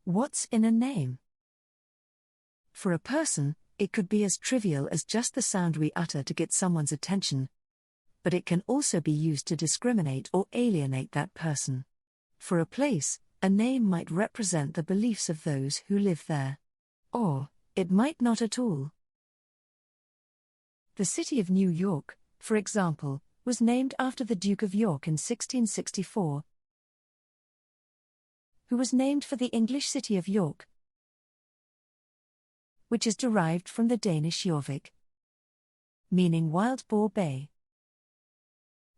What's in a name? For a person, it could be as trivial as just the sound we utter to get someone's attention, but it can also be used to discriminate or alienate that person. For a place, a name might represent the beliefs of those who live there. Or, it might not at all. The city of New York, for example, was named after the Duke of York in 1664, who was named for the English city of York, which is derived from the Danish Jorvik, meaning wild boar bay.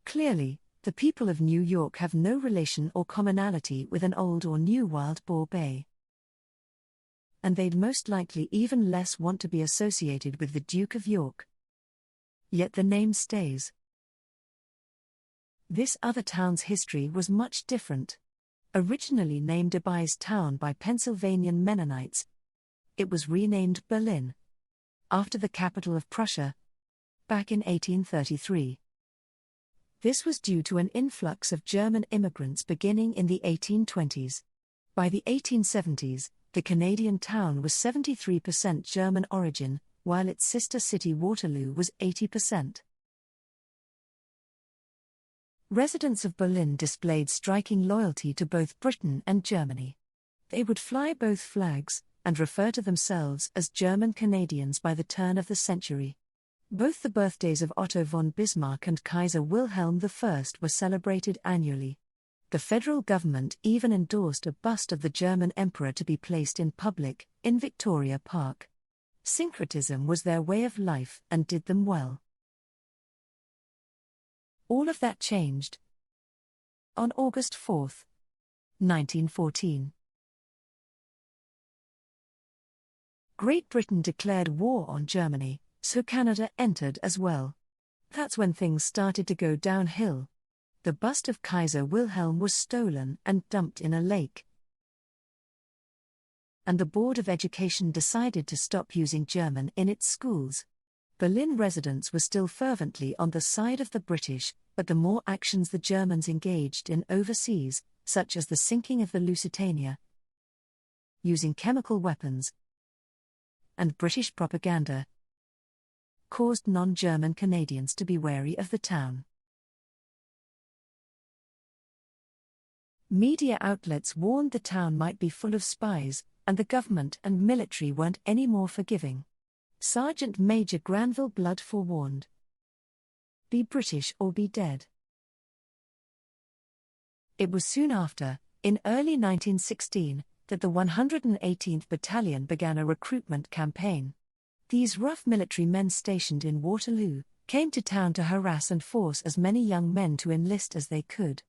Clearly, the people of New York have no relation or commonality with an old or new wild boar bay. And they'd most likely even less want to be associated with the Duke of York. Yet the name stays. This other town's history was much different. Originally named Abyes Town by Pennsylvanian Mennonites, it was renamed Berlin, after the capital of Prussia, back in 1833. This was due to an influx of German immigrants beginning in the 1820s. By the 1870s, the Canadian town was 73% German origin, while its sister city Waterloo was 80%. Residents of Berlin displayed striking loyalty to both Britain and Germany. They would fly both flags, and refer to themselves as German Canadians by the turn of the century. Both the birthdays of Otto von Bismarck and Kaiser Wilhelm I were celebrated annually. The federal government even endorsed a bust of the German emperor to be placed in public, in Victoria Park. Syncretism was their way of life and did them well. All of that changed on August 4, 1914. Great Britain declared war on Germany, so Canada entered as well. That's when things started to go downhill. The bust of Kaiser Wilhelm was stolen and dumped in a lake. And the Board of Education decided to stop using German in its schools. Berlin residents were still fervently on the side of the British, but the more actions the Germans engaged in overseas, such as the sinking of the Lusitania, using chemical weapons, and British propaganda, caused non-German Canadians to be wary of the town. Media outlets warned the town might be full of spies, and the government and military weren't any more forgiving. Sergeant Major Granville Blood forewarned, "Be British or be dead." It was soon after, in early 1916, that the 118th Battalion began a recruitment campaign. These rough military men stationed in Waterloo came to town to harass and force as many young men to enlist as they could.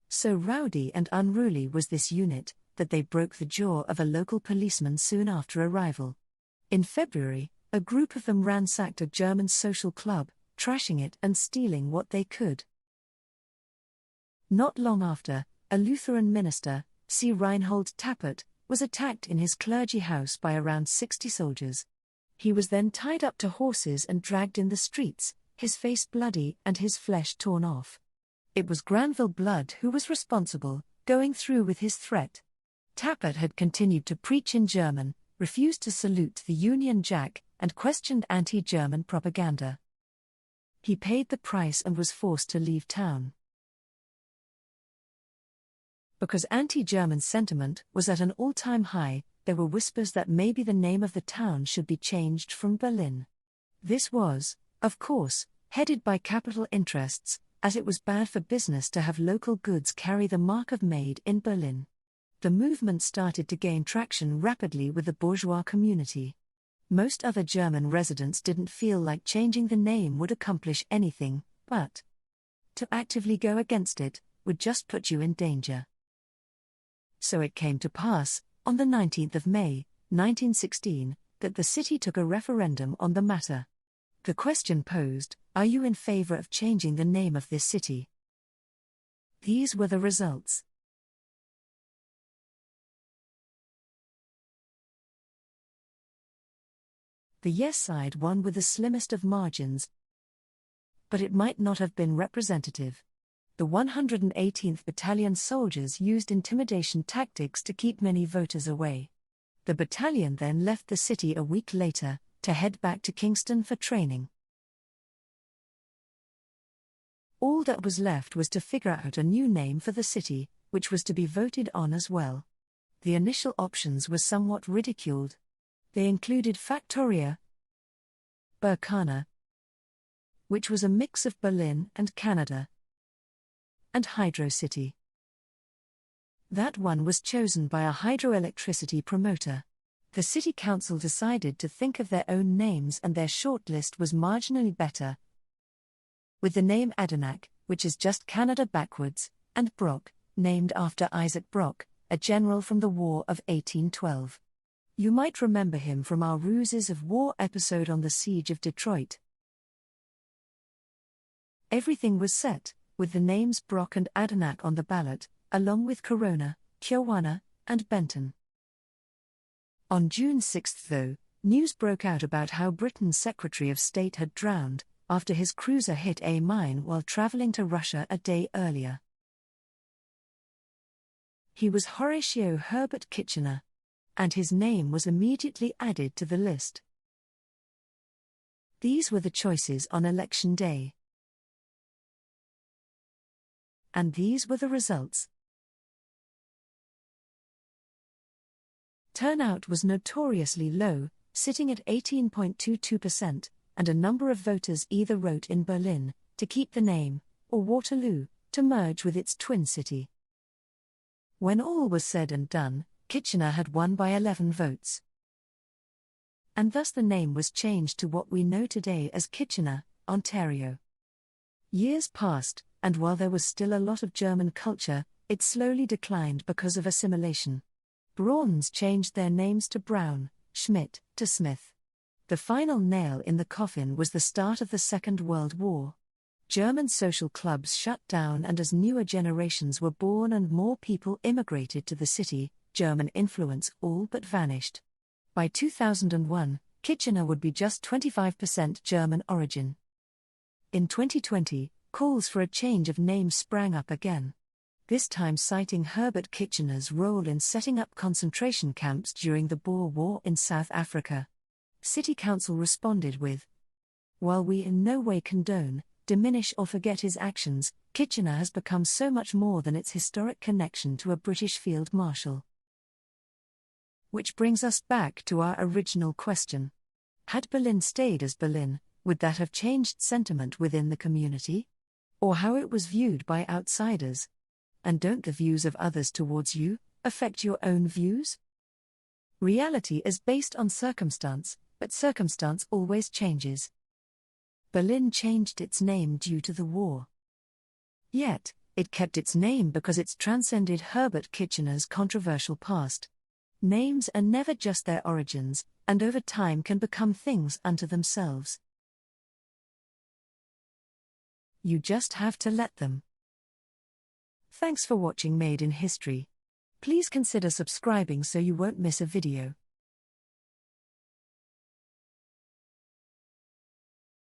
So rowdy and unruly was this unit, that they broke the jaw of a local policeman soon after arrival. In February, a group of them ransacked a German social club, trashing it and stealing what they could. Not long after, a Lutheran minister, C. Reinhold Tappert, was attacked in his clergy house by around 60 soldiers. He was then tied up to horses and dragged in the streets, his face bloody and his flesh torn off. It was Granville Blood who was responsible, going through with his threat. Tappert had continued to preach in German, refused to salute the Union Jack, and questioned anti-German propaganda. He paid the price and was forced to leave town. Because anti-German sentiment was at an all-time high, there were whispers that maybe the name of the town should be changed from Berlin. This was, of course, headed by capital interests, as it was bad for business to have local goods carry the mark of made in Berlin. The movement started to gain traction rapidly with the bourgeois community. Most other German residents didn't feel like changing the name would accomplish anything, but to actively go against it would just put you in danger. So it came to pass, on the 19th of May, 1916, that the city took a referendum on the matter. The question posed, are you in favor of changing the name of this city? These were the results. The yes side won with the slimmest of margins, but it might not have been representative. The 118th Battalion soldiers used intimidation tactics to keep many voters away. The battalion then left the city a week later, to head back to Kingston for training. All that was left was to figure out a new name for the city, which was to be voted on as well. The initial options were somewhat ridiculed. They included Factoria, Berkana, which was a mix of Berlin and Canada, and Hydro City. That one was chosen by a hydroelectricity promoter. The city council decided to think of their own names, and their shortlist was marginally better, with the name Adenac, which is just Canada backwards, and Brock, named after Isaac Brock, a general from the War of 1812. You might remember him from our Ruses of War episode on the Siege of Detroit. Everything was set, with the names Brock and Adenac on the ballot, along with Corona, Tijuana, and Benton. On June 6, though, news broke out about how Britain's Secretary of State had drowned, after his cruiser hit a mine while traveling to Russia a day earlier. He was Horatio Herbert Kitchener, and his name was immediately added to the list. These were the choices on election day. And these were the results. Turnout was notoriously low, sitting at 18.22%, and a number of voters either wrote in Berlin, to keep the name, or Waterloo, to merge with its twin city. When all was said and done, Kitchener had won by 11 votes. And thus the name was changed to what we know today as Kitchener, Ontario. Years passed, and while there was still a lot of German culture, it slowly declined because of assimilation. Brauns changed their names to Brown, Schmidt to Smith. The final nail in the coffin was the start of the Second World War. German social clubs shut down, and as newer generations were born and more people immigrated to the city, German influence all but vanished. By 2001, Kitchener would be just 25% German origin. In 2020, calls for a change of name sprang up again. This time citing Herbert Kitchener's role in setting up concentration camps during the Boer War in South Africa. City Council responded with, "While we in no way condone, diminish or forget his actions, Kitchener has become so much more than its historic connection to a British field marshal." Which brings us back to our original question. Had Berlin stayed as Berlin, would that have changed sentiment within the community? Or how it was viewed by outsiders? And don't the views of others towards you affect your own views? Reality is based on circumstance, but circumstance always changes. Berlin changed its name due to the war. Yet, it kept its name because it's transcended Herbert Kitchener's controversial past. Names are never just their origins, and over time can become things unto themselves. You just have to let them. Thanks for watching Made in History. Please consider subscribing so you won't miss a video.